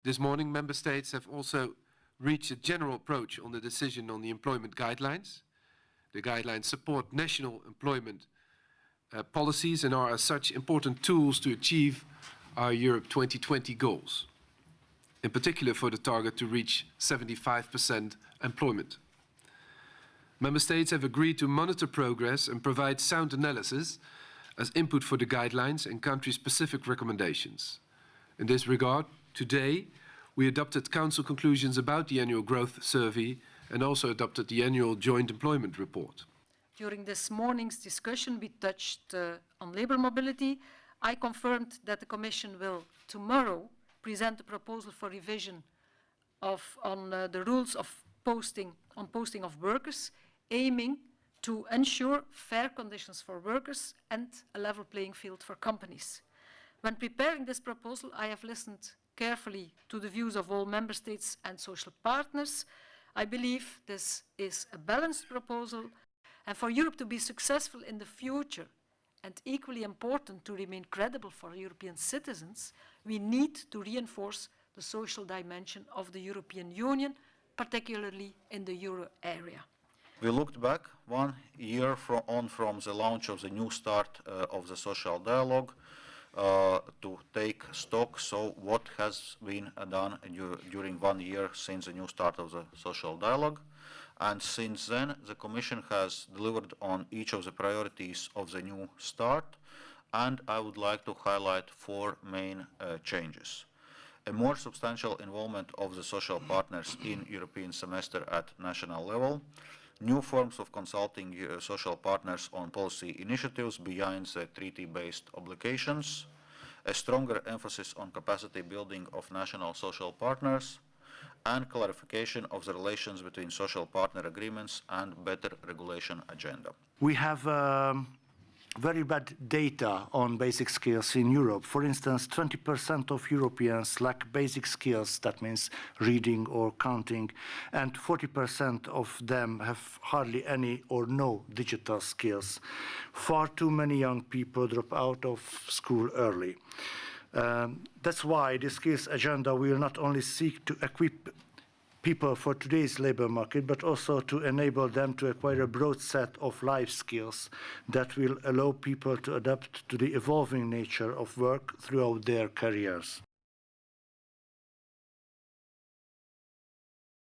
This morning, Member States have also reached a general approach on the decision on the employment guidelines. The guidelines support national employment policies and are as such important tools to achieve our Europe 2020 goals, in particular for the target to reach 75% employment. Member States have agreed to monitor progress and provide sound analysis as input for the guidelines and country-specific recommendations. In this regard, today we adopted Council conclusions about the annual growth survey and also adopted the annual joint employment report. During this morning's discussion, we touched on labour mobility. I confirmed that the Commission will tomorrow present a proposal for revision on the rules of posting of workers, aiming to ensure fair conditions for workers and a level playing field for companies. When preparing this proposal, I have listened carefully to the views of all Member States and social partners. I believe this is a balanced proposal, and for Europe to be successful in the future and equally important to remain credible for European citizens, we need to reinforce the social dimension of the European Union, particularly in the euro area. We looked back 1 year from the launch of the new start of the social dialogue to take stock, so what has been done during 1 year since the new start of the social dialogue. And since then, the Commission has delivered on each of the priorities of the new start, and I would like to highlight 4 main changes. A more substantial involvement of the social partners in European semester at national level, new forms of consulting social partners on policy initiatives beyond the treaty-based obligations, a stronger emphasis on capacity building of national social partners, and clarification of the relations between social partner agreements and better regulation agenda. We have very bad data on basic skills in Europe. For instance, 20% of Europeans lack basic skills, that means reading or counting, and 40% of them have hardly any or no digital skills. Far too many young people drop out of school early. That's why the skills agenda will not only seek to equip people for today's labor market, but also to enable them to acquire a broad set of life skills that will allow people to adapt to the evolving nature of work throughout their careers.